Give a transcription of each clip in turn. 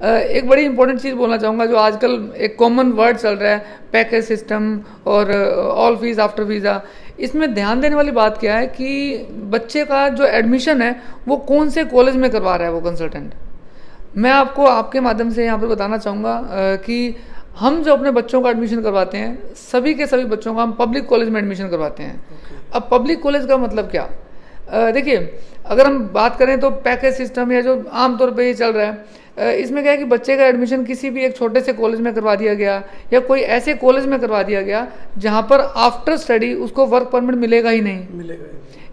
एक बड़ी इंपॉर्टेंट चीज़ बोलना चाहूँगा जो आजकल एक कॉमन वर्ड चल रहा है, पैकेज सिस्टम और ऑल फीस आफ्टर वीज़ा। इसमें ध्यान देने वाली बात क्या है कि बच्चे का जो एडमिशन है वो कौन से कॉलेज में करवा रहा है वो कंसल्टेंट। मैं आपको आपके माध्यम से यहाँ पर बताना चाहूँगा कि हम जो अपने बच्चों का एडमिशन करवाते हैं, सभी के सभी बच्चों का हम पब्लिक कॉलेज में एडमिशन करवाते हैं। अब पब्लिक कॉलेज का मतलब क्या, देखिए अगर हम बात करें तो पैकेज सिस्टम या जो आमतौर पे ये चल रहा है, इसमें क्या है कि बच्चे का एडमिशन किसी भी एक छोटे से कॉलेज में करवा दिया गया या कोई ऐसे कॉलेज में करवा दिया गया जहाँ पर आफ्टर स्टडी उसको वर्क परमिट मिलेगा ही नहीं,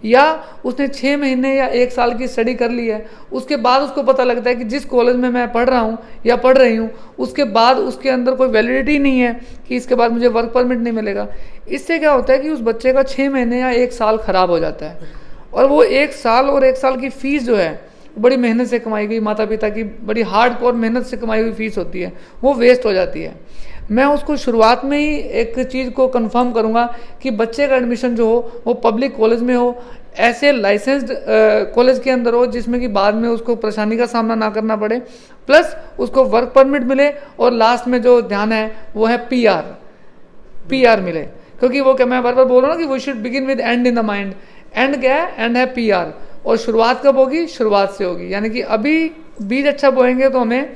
या उसने 6 महीने या 1 साल की स्टडी कर ली है, उसके बाद उसको पता लगता है कि जिस कॉलेज में मैं पढ़ रहा हूँ या पढ़ रही हूँ उसके बाद उसके अंदर कोई वैलिडिटी नहीं है कि इसके बाद मुझे वर्क परमिट नहीं मिलेगा। इससे क्या होता है कि उस बच्चे का 6 महीने या 1 साल खराब हो जाता है, और वो 1 साल और 1 साल की फ़ीस जो है बड़ी मेहनत से कमाई गई, माता पिता की बड़ी हार्ड कोर मेहनत से कमाई हुई फीस होती है, वो वेस्ट हो जाती है। मैं उसको शुरुआत में ही एक चीज़ को कंफर्म करूँगा कि बच्चे का एडमिशन जो हो वो पब्लिक कॉलेज में हो, ऐसे लाइसेंस्ड कॉलेज के अंदर हो जिसमें कि बाद में उसको परेशानी का सामना ना करना पड़े, प्लस उसको वर्क परमिट मिले, और लास्ट में जो ध्यान है वो है पीआर मिले। क्योंकि वो क्या, मैं बार बार बोल रहा हूँ कि we should begin with end in the mind. End क्या है, एंड है पीआर। और शुरुआत कब होगी, शुरुआत से होगी, यानी कि अभी बीज अच्छा बोएंगे तो हमें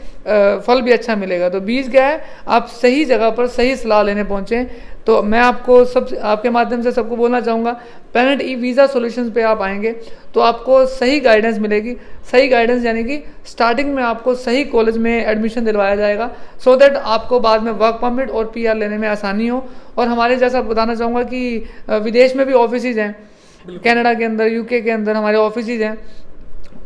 फल भी अच्छा मिलेगा। तो बीज क्या है, आप सही जगह पर सही सलाह लेने पहुँचे। तो मैं आपको आपके माध्यम से सबको बोलना चाहूँगा, प्लैनेट ई वीज़ा सॉल्यूशंस पे आप आएंगे तो आपको सही गाइडेंस मिलेगी। सही गाइडेंस यानी कि स्टार्टिंग में आपको सही कॉलेज में एडमिशन दिलवाया जाएगा, सो दैट आपको बाद में वर्क परमिट और पीआर लेने में आसानी हो। और हमारे जैसा बताना चाहूँगा कि विदेश में भी ऑफिसेज हैं, कनाडा के अंदर, यूके के अंदर हमारे ऑफिसेज हैं।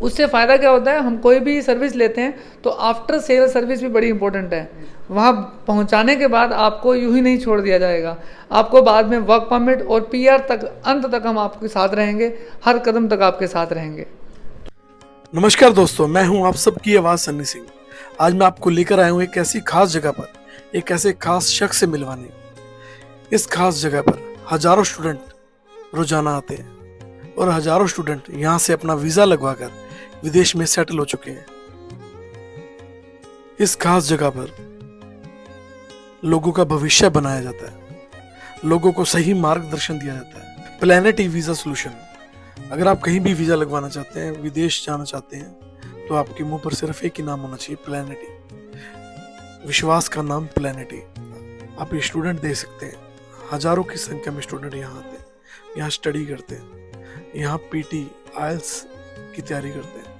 उससे फ़ायदा क्या होता है, हम कोई भी सर्विस लेते हैं तो आफ्टर सेल सर्विस भी बड़ी इंपॉर्टेंट है। वहाँ पहुँचाने के बाद आपको यूं ही नहीं छोड़ दिया जाएगा, आपको बाद में वर्क परमिट और पीआर तक, अंत तक हम आपके साथ रहेंगे, हर कदम तक आपके साथ रहेंगे। नमस्कार दोस्तों, मैं हूं आप सबकी आवाज़ सन्नी सिंह। आज मैं आपको लेकर आया हूं एक ऐसी खास जगह पर, एक ऐसे खास शख्स से मिलवाने। इस खास जगह पर हजारों स्टूडेंट रोजाना आते हैं और हजारों स्टूडेंट यहाँ से अपना वीज़ा लगवाकर विदेश में सेटल हो चुके हैं। इस खास जगह पर लोगों का भविष्य बनाया जाता है, लोगों को सही मार्गदर्शन दिया जाता है। Planet e visa solution. अगर आप कहीं भी वीज़ा लगवाना चाहते हैं, विदेश जाना चाहते हैं, तो आपके मुंह पर सिर्फ एक ही नाम होना चाहिए, प्लैनेट ई। विश्वास का नाम प्लैनेट ई। आप ये स्टूडेंट देख सकते हैं, हजारों की संख्या में स्टूडेंट यहाँ आते हैं, यहाँ स्टडी करते हैं, यहाँ पीटी आइल्स की तैयारी करते हैं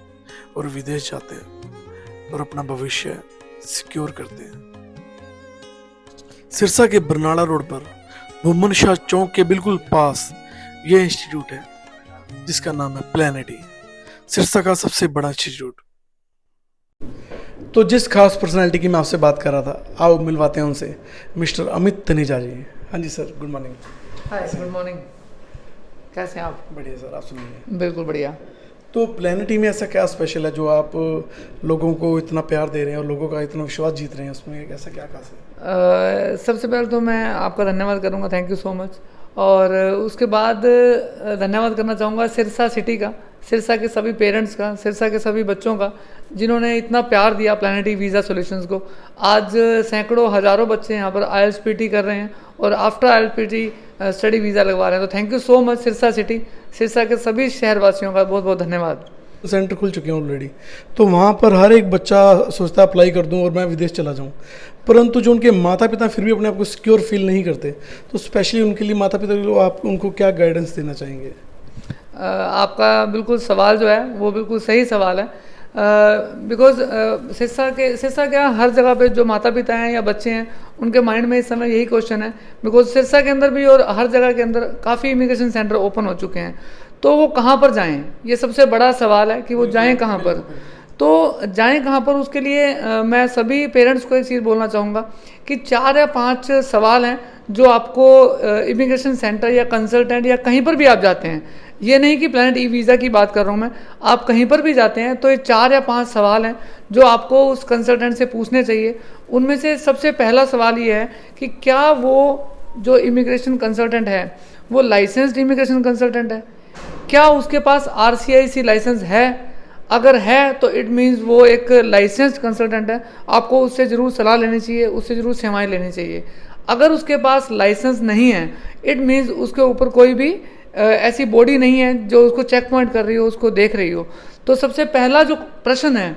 और विदेश जाते हैं और अपना भविष्य सिक्योर करते हैं। सिरसा के बरनाला रोड पर भूमन शाह चौक के बिल्कुल पास यह इंस्टीट्यूट है जिसका नाम है प्लैनेट ई, सिरसा का सबसे बड़ा इंस्टीट्यूट। तो जिस खास पर्सनालिटी की मैं आपसे बात कर रहा था, आओ मिलवाते हैं उनसे, मिस्टर अमित तनेजा जी। हाँ जी सर, गुड मॉर्निंग। हाय, गुड मॉर्निंग। कैसे हैं आप? बढ़िया सर, आप सुनिए। बिल्कुल बढ़िया। तो प्लैनेट ई में ऐसा क्या स्पेशल है जो आप लोगों को इतना प्यार दे रहे हैं और लोगों का इतना विश्वास जीत रहे हैं, उसमें ऐसा क्या खास है? सबसे पहले तो मैं आपका धन्यवाद करूंगा, थैंक यू सो मच। और उसके बाद धन्यवाद करना चाहूँगा सिरसा सिटी का, सिरसा के सभी पेरेंट्स का, सिरसा के सभी बच्चों का, जिन्होंने इतना प्यार दिया प्लैनेट ई वीज़ा सॉल्यूशंस को। आज सैकड़ों हज़ारों बच्चे यहाँ पर आईएलटीएस पीटी कर रहे हैं और after IELTS PT study visa लगवा रहे हैं। तो thank you so much Sirsa city, Sirsa के सभी शहरवासियों का बहुत बहुत धन्यवाद। सेंटर खुल चुके हैं ऑलरेडी, तो वहाँ पर हर एक बच्चा सोचता है अप्लाई कर दूँ और मैं विदेश चला जाऊँ, परंतु जो उनके माता पिता फिर भी अपने आप को सिक्योर फील नहीं करते, तो स्पेशली उनके लिए माता पिता को आप उनको क्या गाइडेंस देना चाहेंगे? आपका बिल्कुल सवाल जो है वो बिल्कुल सही सवाल है। बिकॉज सिरसा क्या, हर जगह पे जो माता पिता हैं या बच्चे हैं उनके माइंड में इस समय यही क्वेश्चन है। बिकॉज सिरसा के अंदर भी और हर जगह के अंदर काफ़ी इमिग्रेशन सेंटर ओपन हो चुके हैं, तो वो कहाँ पर जाएं, ये सबसे बड़ा सवाल है कि वो जाएं कहाँ पर। तो जाएं कहाँ पर, उसके लिए मैं सभी पेरेंट्स को एक चीज़ बोलना चाहूँगा कि 4 या 5 सवाल हैं जो आपको इमिग्रेशन सेंटर या कंसल्टेंट या कहीं पर भी आप जाते हैं, ये नहीं कि प्लैनेट ई वीज़ा की बात कर रहा हूँ मैं, आप कहीं पर भी जाते हैं तो ये 4 या 5 सवाल हैं जो आपको उस कंसल्टेंट से पूछने चाहिए। उनमें से सबसे पहला सवाल ये है कि क्या वो जो इमिग्रेशन कंसल्टेंट है वो लाइसेंस्ड इमिग्रेशन कंसल्टेंट है, क्या उसके पास RCIC लाइसेंस है। अगर है तो इट मीन्स वो एक लाइसेंस्ड कंसल्टेंट है, आपको उससे ज़रूर सलाह लेनी चाहिए, उससे ज़रूर सेवाएं लेनी चाहिए। अगर उसके पास लाइसेंस नहीं है, इट मीन्स उसके ऊपर कोई भी ऐसी बॉडी नहीं है जो उसको चेक पॉइंट कर रही हो, उसको देख रही हो। तो सबसे पहला जो प्रश्न है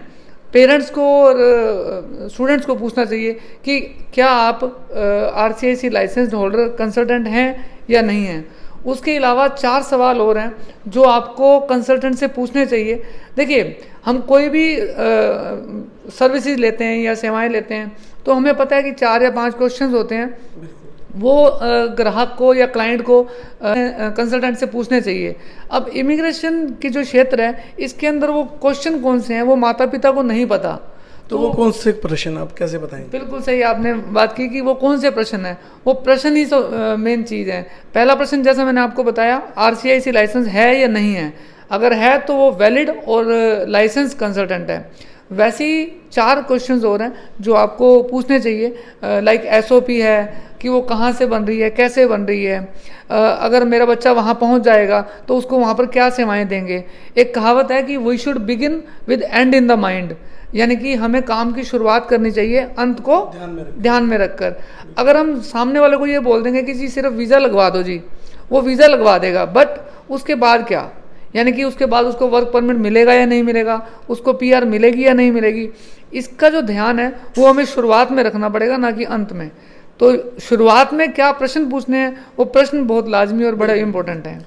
पेरेंट्स को और स्टूडेंट्स को पूछना चाहिए कि क्या आप RCIC लाइसेंस्ड होल्डर कंसल्टेंट हैं या नहीं हैं। उसके अलावा 4 सवाल और हैं जो आपको कंसल्टेंट से पूछने चाहिए। देखिए, हम कोई भी सर्विसेज लेते हैं या सेवाएं लेते हैं तो हमें पता है कि 4 या 5 क्वेश्चंस होते हैं, वो ग्राहक को या क्लाइंट को कंसल्टेंट से पूछने चाहिए। अब इमिग्रेशन की जो क्षेत्र है इसके अंदर वो क्वेश्चन कौन से हैं वो माता पिता को नहीं पता। तो वो कौन से प्रश्न आप कैसे बताएंगे? बिल्कुल सही आपने बात की कि वो कौन से प्रश्न है, वो प्रश्न ही मेन चीज़ है। पहला प्रश्न जैसा मैंने आपको बताया, RCIC लाइसेंस है या नहीं है। अगर है तो वो वैलिड और लाइसेंस कंसल्टेंट है। वैसे ही 4 क्वेश्चंस और हैं जो आपको पूछने चाहिए, लाइक SOP है कि वो कहाँ से बन रही है, कैसे बन रही है, अगर मेरा बच्चा वहाँ पहुँच जाएगा तो उसको वहाँ पर क्या सेवाएं देंगे। एक कहावत है कि we should begin with end in the mind, यानी कि हमें काम की शुरुआत करनी चाहिए अंत को ध्यान में रखकर। अगर हम सामने वाले को ये बोल देंगे कि जी सिर्फ वीज़ा लगवा दो जी, वो वीज़ा लगवा देगा, बट उसके बाद क्या, यानी कि उसके बाद उसको वर्क परमिट मिलेगा या नहीं मिलेगा, उसको PR मिलेगी या नहीं मिलेगी, इसका जो ध्यान है वो हमें शुरुआत में रखना पड़ेगा, ना कि अंत में। तो शुरुआत में क्या प्रश्न पूछने हैं वो प्रश्न बहुत लाजमी और बड़ा इंपॉर्टेंट है।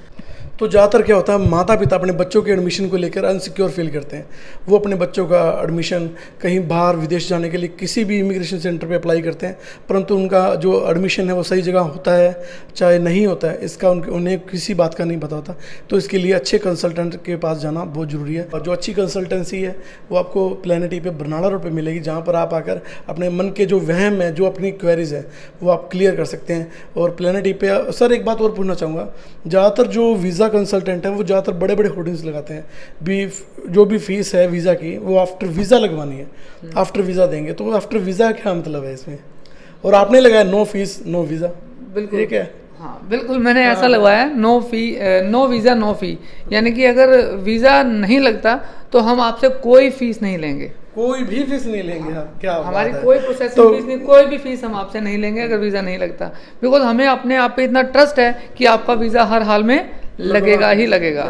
तो ज़्यादातर क्या होता है, माता पिता अपने बच्चों के एडमिशन को लेकर अनसिक्योर फील करते हैं। वो अपने बच्चों का एडमिशन कहीं बाहर विदेश जाने के लिए किसी भी इमिग्रेशन सेंटर पे अप्लाई करते हैं, परंतु उनका जो एडमिशन है वो सही जगह होता है चाहे नहीं होता है, इसका उन्हें किसी बात का नहीं पता होता। तो इसके लिए अच्छे कंसल्टेंट के पास जाना बहुत ज़रूरी है। और जो अच्छी कंसल्टेंसी है वो आपको प्लेनेटी पे बरनाला रोड पे मिलेगी, जहाँ पर आप आकर अपने मन के जो वहम है, जो अपनी क्वेरीज है वो आप क्लियर कर सकते हैं। और प्लेनेटी पे सर एक बात और पूछना चाहूँगा, ज़्यादातर जो वीज़ा कंसल्टेंट है वो ज़्यादातर बड़े बड़े होर्डिंग्स लगाते हैं, जो भी फीस है वीज़ा की वो आफ्टर वीज़ा लगवानी है, आफ्टर वीज़ा देंगे। तो आफ्टर वीज़ा क्या मतलब है इसमें? और आपने लगाया नो फीस नो वीज़ा, बिल्कुल ये क्या है? हाँ बिल्कुल, मैंने ऐसा लगवाया नो वीज़ा नो फी, यानी कि अगर वीज़ा नहीं लगता तो हम आपसे कोई फीस नहीं लेंगे, कोई भी फीस नहीं लेंगे आप? क्या हमारी कोई प्रोसेसिंग फीस नहीं, कोई भी फीस हम आपसे नहीं लेंगे अगर वीज़ा नहीं लगता। बिकॉज हमें अपने आप पे इतना ट्रस्ट है कि आपका वीज़ा हर हाल में लगेगा ही लगेगा।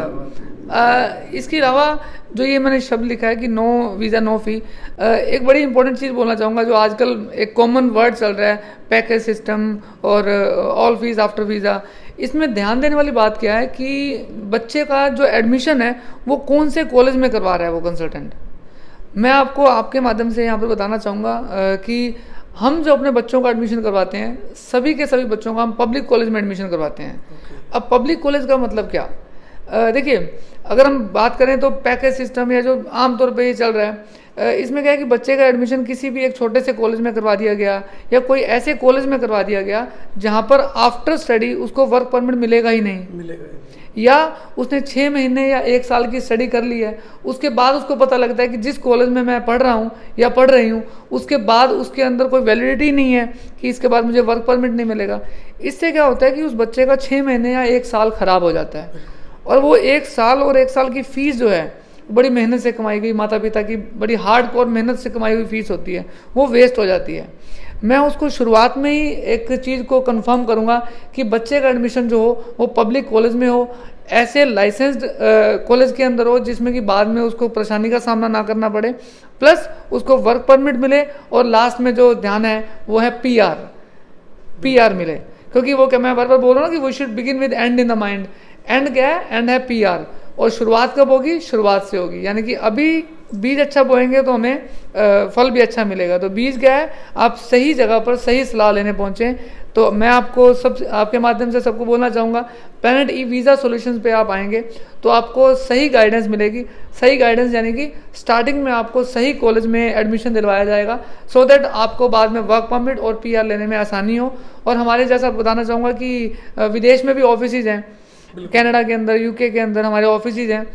इसके अलावा जो ये मैंने शब्द लिखा है कि नो वीज़ा नो फ़ी, एक बड़ी इंपॉर्टेंट चीज़ बोलना चाहूँगा जो आजकल एक कॉमन वर्ड चल रहा है, पैकेज सिस्टम और ऑल फीस आफ्टर वीज़ा। इसमें ध्यान देने वाली बात क्या है कि बच्चे का जो एडमिशन है वो कौन से कॉलेज में करवा रहा है वो कंसल्टेंट। मैं आपको आपके माध्यम से यहाँ पर बताना चाहूँगा कि हम जो अपने बच्चों का एडमिशन करवाते हैं, सभी के सभी बच्चों का हम पब्लिक कॉलेज में एडमिशन करवाते हैं। अब पब्लिक कॉलेज का मतलब क्या, देखिए अगर हम बात करें तो पैकेज सिस्टम या जो आमतौर पे ये चल रहा है, इसमें क्या है कि बच्चे का एडमिशन किसी भी एक छोटे से कॉलेज में करवा दिया गया या कोई ऐसे कॉलेज में करवा दिया गया जहाँ पर आफ्टर स्टडी उसको वर्क परमिट मिलेगा ही नहीं, या उसने 6 महीने या 1 साल की स्टडी कर ली है, उसके बाद उसको पता लगता है कि जिस कॉलेज में मैं पढ़ रहा हूँ या पढ़ रही हूँ उसके बाद उसके अंदर कोई वैलिडिटी नहीं है कि इसके बाद मुझे वर्क परमिट नहीं मिलेगा। इससे क्या होता है कि उस बच्चे का 6 महीने या 1 साल ख़राब हो जाता है, और वो 1 साल और 1 साल की फ़ीस जो है बड़ी मेहनत से कमाई गई, माता पिता की बड़ी हार्डकोर मेहनत से कमाई हुई फीस होती है, वो वेस्ट हो जाती है। मैं उसको शुरुआत में ही एक चीज़ को कंफर्म करूंगा कि बच्चे का एडमिशन जो हो वो पब्लिक कॉलेज में हो, ऐसे लाइसेंस्ड कॉलेज के अंदर हो जिसमें कि बाद में उसको परेशानी का सामना ना करना पड़े, प्लस उसको वर्क परमिट मिले, और लास्ट में जो ध्यान है वो है PR मिले। क्योंकि वो क्या मैं बार बार बोल रहा हूँ कि we should begin with end in the mind. End क्या है? एंड है PR। और शुरुआत कब होगी? शुरुआत से होगी, यानी कि अभी बीज अच्छा बोएंगे तो हमें फल भी अच्छा मिलेगा। तो बीज क्या है? आप सही जगह पर सही सलाह लेने पहुँचे। तो मैं आपको आपके माध्यम से सबको बोलना चाहूँगा, प्लैनेट ई वीज़ा सॉल्यूशंस पे आप आएंगे तो आपको सही गाइडेंस मिलेगी। सही गाइडेंस यानी कि स्टार्टिंग में आपको सही कॉलेज में एडमिशन दिलवाया जाएगा, सो दैट आपको बाद में वर्क परमिट और PR लेने में आसानी हो। और हमारे जैसा बताना चाहूँगा कि विदेश में भी ऑफिसेज हैं, कनाडा के अंदर, UK के अंदर हमारे ऑफिसेज हैं।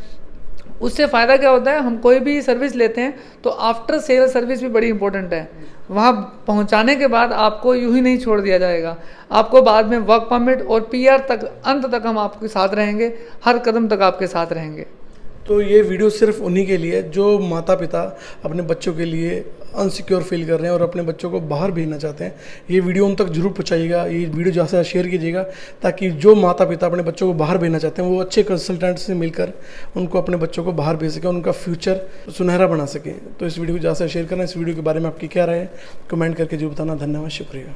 उससे फ़ायदा क्या होता है, हम कोई भी सर्विस लेते हैं तो आफ्टर सेल सर्विस भी बड़ी इंपॉर्टेंट है। वहाँ पहुँचाने के बाद आपको यूं ही नहीं छोड़ दिया जाएगा, आपको बाद में वर्क परमिट और PR तक, अंत तक हम आपके साथ रहेंगे, हर कदम तक आपके साथ रहेंगे। तो ये वीडियो सिर्फ उन्हीं के लिए जो माता पिता अपने बच्चों के लिए अनसिक्योर फील कर रहे हैं और अपने बच्चों को बाहर भेजना चाहते हैं। ये वीडियो उन तक जरूर पहुंचाइएगा, ये वीडियो ज़्यादा से ज़्यादा शेयर कीजिएगा, ताकि जो माता पिता अपने बच्चों को बाहर भेजना चाहते हैं वो अच्छे कंसल्टेंट से मिलकर उनको अपने बच्चों को बाहर भेज सकें, उनका फ्यूचर सुनहरा बना सकें। तो इस वीडियो को ज़्यादा से शेयर करना। इस वीडियो के बारे में आपकी क्या राय है कमेंट करके जो बताना। धन्यवाद, शुक्रिया।